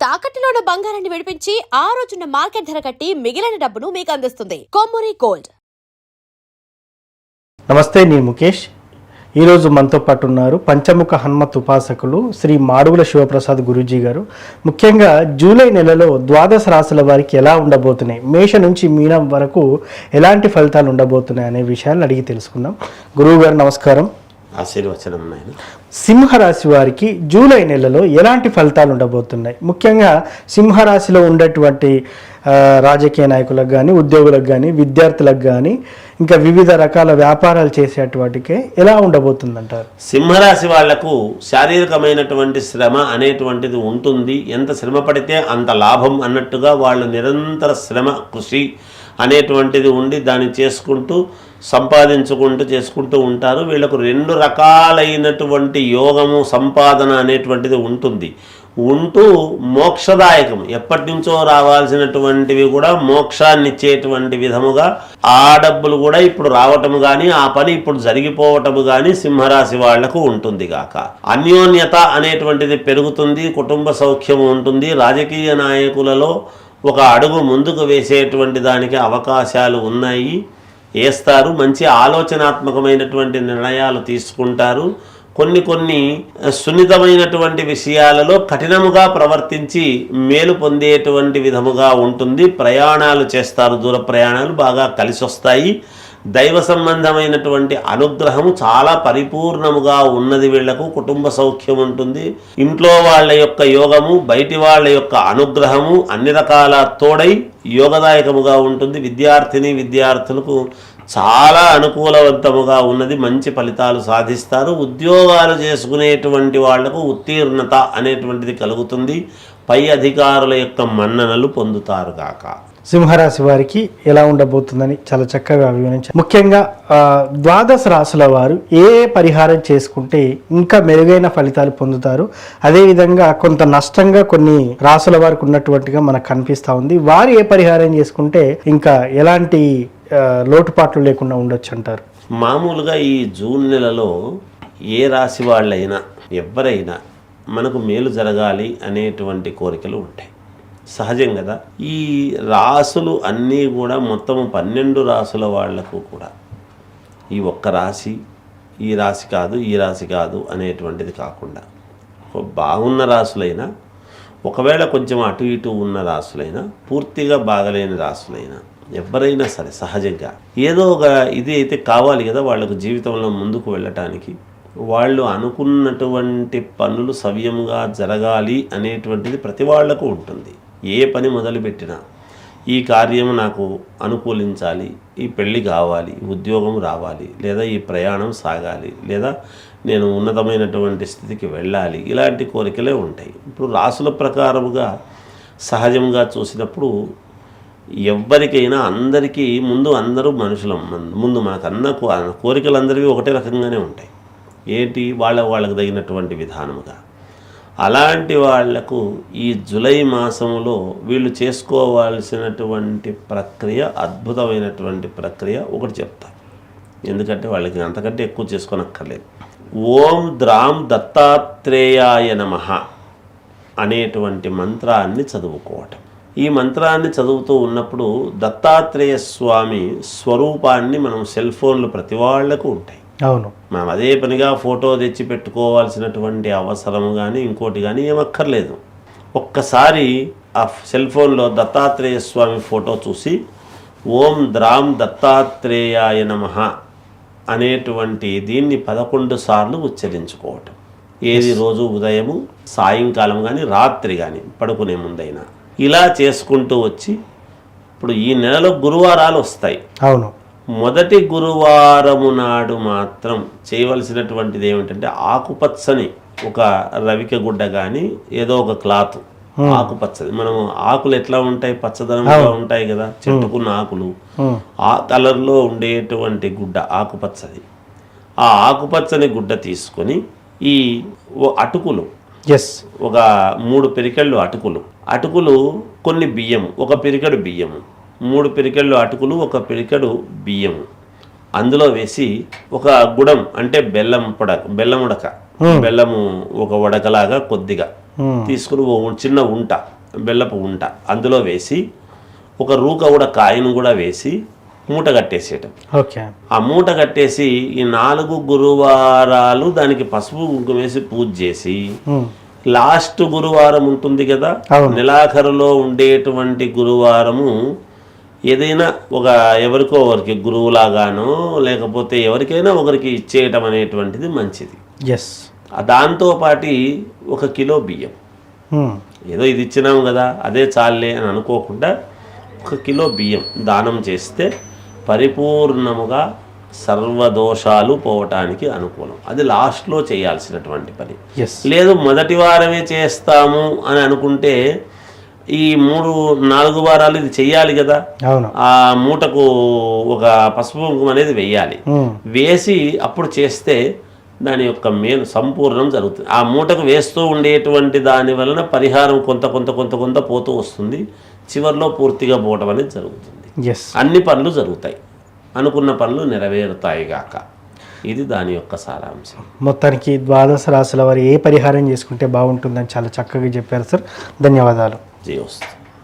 తాకట్టులో ఉన్న బంగారాన్ని విడిపించి ఆ రోజున్న మార్కెట్ ధర కట్టి మిగిలిన డబ్బును మీకు అందిస్తుంది కొమ్మూరి గోల్డ్. నమస్తే, నేను ముఖేష్. ఈరోజు మనతో పాటు ఉన్నారు పంచముఖ హనుమత్ ఉపాసకులు శ్రీ మాడుగుల శివప్రసాద్ గురూజీ గారు. ముఖ్యంగా జూలై నెలలో ద్వాదశ రాశుల వారికి ఎలా ఉండబోతున్నాయి, మేష నుంచి మీనం వరకు ఎలాంటి ఫలితాలు ఉండబోతున్నాయి అనే విషయాన్ని అడిగి తెలుసుకుందాం. గురువు గారు నమస్కారం. ఆశీర్వచనం. సింహరాశి వారికి జూలై నెలలో ఎలాంటి ఫలితాలు ఉండబోతున్నాయి? ముఖ్యంగా సింహరాశిలో ఉండేటువంటి రాజకీయ నాయకులకు కానీ, ఉద్యోగులకు కానీ, విద్యార్థులకు కానీ, ఇంకా వివిధ రకాల వ్యాపారాలు చేసేటువంటికే ఎలా ఉండబోతుందంటారు? సింహరాశి వాళ్లకు శారీరకమైనటువంటి శ్రమ అనేటువంటిది ఉంటుంది. ఎంత శ్రమ పడితే అంత లాభం అన్నట్టుగా వాళ్ళు నిరంతర శ్రమ, కృషి అనేటువంటిది ఉండి దాన్ని చేసుకుంటూ ఉంటారు. వీళ్ళకు రెండు రకాలైనటువంటి యోగము, సంపాదన అనేటువంటిది ఉంటూ మోక్షదాయకం, ఎప్పటి నుంచో రావాల్సినటువంటివి కూడా మోక్షాన్ని ఇచ్చేటువంటి విధముగా ఆ డబ్బులు కూడా ఇప్పుడు రావటము కానీ, ఆ పని ఇప్పుడు జరిగిపోవటము కానీ సింహరాశి వాళ్లకు ఉంటుంది గాక. అన్యోన్యత అనేటువంటిది పెరుగుతుంది, కుటుంబ సౌఖ్యము ఉంటుంది. రాజకీయ నాయకులలో ఒక అడుగు ముందుకు వేసేటువంటి దానికి అవకాశాలు ఉన్నాయి, వేస్తారు. మంచి ఆలోచనాత్మకమైనటువంటి నిర్ణయాలు తీసుకుంటారు. కొన్ని సున్నితమైనటువంటి విషయాలలో కఠినముగా ప్రవర్తించి మేలు పొందేటువంటి విధముగా ఉంటుంది. ప్రయాణాలు చేస్తారు, దూర ప్రయాణాలు బాగా కలిసి వస్తాయి. దైవ సంబంధమైనటువంటి అనుగ్రహము చాలా పరిపూర్ణముగా ఉన్నది. వీళ్లకు కుటుంబ సౌఖ్యం ఉంటుంది. ఇంట్లో వాళ్ళ యొక్క యోగము, బయటి వాళ్ళ యొక్క అనుగ్రహము అన్ని రకాల తోడై యోగదాయకముగా ఉంటుంది. విద్యార్థులకు చాలా అనుకూలవంతముగా ఉన్నది. మంచి ఫలితాలు సాధిస్తారు. ఉద్యోగాలు చేసుకునేటువంటి వాళ్లకు ఉత్తీర్ణత అనేటువంటిది కలుగుతుంది. పై అధికారుల యొక్క మన్ననలు పొందుతారు కాక. సింహరాశి వారికి ఎలా ఉండబోతుందని చాలా చక్కగా వివరించారు. ముఖ్యంగా ద్వాదశ రాశుల వారు ఏ పరిహారం చేసుకుంటే ఇంకా మెరుగైన ఫలితాలు పొందుతారు, అదేవిధంగా కొంత నష్టంగా కొన్ని రాశుల వారికి ఉన్నటువంటిగా మనకు కనిపిస్తూ ఉంది. వారు ఏ పరిహారం చేసుకుంటే ఇంకా ఎలాంటి లోటుపాట్లు లేకుండా ఉండొచ్చు అంటారు? మామూలుగా ఈ జూన్ నెలలో ఏ రాశి వాళ్ళైనా ఎవరైనా మనకు మేలు జరగాలి అనేటువంటి కోరికలు ఉంటాయి, సహజం కదా. ఈ రాసులు అన్నీ కూడా మొత్తము 12 రాసుల వాళ్లకు కూడా ఈ ఒక్క రాశి, ఈ రాశి కాదు అనేటువంటిది కాకుండా బాగున్న రాసులైనా, ఒకవేళ కొంచెం అటు ఇటు ఉన్న రాసులైనా, పూర్తిగా బాగలేని రాసులైనా, ఎవరైనా సరే సహజంగా ఏదో ఒక ఇది అయితే కావాలి కదా వాళ్ళకు జీవితంలో ముందుకు వెళ్ళటానికి. వాళ్ళు అనుకున్నటువంటి పనులు సవ్యంగా జరగాలి అనేటువంటిది ప్రతి వాళ్లకు ఉంటుంది. ఏ పని మొదలుపెట్టినా ఈ కార్యము నాకు అనుకూలించాలి, ఈ పెళ్ళి కావాలి, ఉద్యోగం రావాలి, లేదా ఈ ప్రయాణం సాగాలి, లేదా నేను ఉన్నతమైనటువంటి స్థితికి వెళ్ళాలి, ఇలాంటి కోరికలే ఉంటాయి. ఇప్పుడు రాసుల ప్రకారముగా సహజంగా చూసినప్పుడు ఎవరికైనా అందరికీ ముందు అందరూ మనుషులం. ముందు మనకన్న కోరికలు అందరివి ఒకటే రకంగానే ఉంటాయి. ఏంటి వాళ్ళకు తగినటువంటి విధానముగా. అలాంటి వాళ్లకు ఈ జూలై మాసంలో వీళ్ళు చేసుకోవాల్సినటువంటి ప్రక్రియ, అద్భుతమైనటువంటి ప్రక్రియ ఒకటి చెప్తా. ఎందుకంటే వాళ్ళకి అంతకంటే ఎక్కువ చేసుకోనక్కర్లేదు. ఓం ద్రాం దత్తాత్రేయాయ నమః అనేటువంటి మంత్రాన్ని చదువుకోవటం. ఈ మంత్రాన్ని చదువుతూ ఉన్నప్పుడు దత్తాత్రేయ స్వామి స్వరూపాన్ని మనం సెల్ ఫోన్లు ప్రతి వాళ్లకు ఉంటాయి. అవును, మనం అదే పనిగా ఫోటో తెచ్చి పెట్టుకోవాల్సినటువంటి అవసరం కానీ ఇంకోటి కానీ ఏమక్కర్లేదు. ఒక్కసారి ఆ సెల్ ఫోన్లో దత్తాత్రేయ స్వామి ఫోటో చూసి ఓం ద్రాం దత్తాత్రేయాయ నమః అనేటువంటి దీన్ని 11 సార్లు ఉచ్చరించుకోవటం. ఏది రోజు ఉదయము, సాయంకాలం కానీ, రాత్రి కానీ, పడుకునే ముందైనా ఇలా చేసుకుంటూ వచ్చి ఇప్పుడు ఈ నెలలో గురువారాలు వస్తాయి. అవును, మొదటి గురువారము నాడు మాత్రం చేయవలసినటువంటిది ఏమిటంటే ఆకుపచ్చని ఒక రవిక గుడ్డ కానీ ఏదో ఒక క్లాత్, ఆకుపచ్చది. మనము ఆకులు ఎట్లా ఉంటాయి, పచ్చదనంగా ఉంటాయి కదా, చెట్టుకున్న ఆకులు, ఆ కలర్లో ఉండేటువంటి గుడ్డ ఆకుపచ్చది. ఆ ఆకుపచ్చని గుడ్డ తీసుకొని ఈ అటుకులు, ఒక 3 పిరికెళ్ళు అటుకులు, కొన్ని బియ్యము, ఒక పిరికెడు బియ్యము, 3 పిరికెళ్ళు అటుకులు, ఒక పిరికెడు బియ్యము అందులో వేసి ఒక గుడం అంటే బెల్లము ఉడక, బెల్లము ఒక వడకలాగా కొద్దిగా తీసుకుని చిన్న ఉంట, బెల్లపు ఉంట అందులో వేసి ఒక రూక కూడా కాయను కూడా వేసి మూట కట్టేసేయటం. ఓకే. ఆ మూట కట్టేసి ఈ 4 గురువారాలు దానికి పసుపు కుంకుమ వేసి పూజ చేసి లాస్ట్ గురువారం ఉంటుంది కదా, నెలాఖరులో ఉండేటువంటి గురువారము ఏదైనా ఎవరికో ఒకరికి గురువులాగానో లేకపోతే ఎవరికైనా ఒకరికి ఇచ్చేయటం అనేటువంటిది మంచిది. దాంతోపాటి 1 కిలో బియ్యం, ఏదో ఇది ఇచ్చినాము కదా అదే చాలే అని అనుకోకుండా 1 కిలో బియ్యం దానం చేస్తే పరిపూర్ణముగా సర్వదోషాలు పోవటానికి అనుకూలం. అది లాస్ట్లో చేయాల్సినటువంటి పని. లేదు మొదటి వారమే చేస్తాము అని అనుకుంటే ఈ 3-4 వారాలు ఇది చెయ్యాలి కదా, ఆ మూటకు ఒక పసుపు కుంకుమ అనేది వేయాలి. వేసి అప్పుడు చేస్తే దాని యొక్క మేలు సంపూర్ణం జరుగుతుంది. ఆ మూటకు వేస్తూ ఉండేటువంటి దాని వలన పరిహారం కొంత పోతూ వస్తుంది. చివరిలో పూర్తిగా పోవటం అనేది జరుగుతుంది. అన్ని పనులు జరుగుతాయి, అనుకున్న పనులు నెరవేరుతాయి గాక. ఇది దాని యొక్క సారాంశం. మొత్తానికి ద్వాదశ రాశుల వారు ఏ పరిహారం చేసుకుంటే బాగుంటుందని చాలా చక్కగా చెప్పారు సార్. ధన్యవాదాలు. జయోస్తు.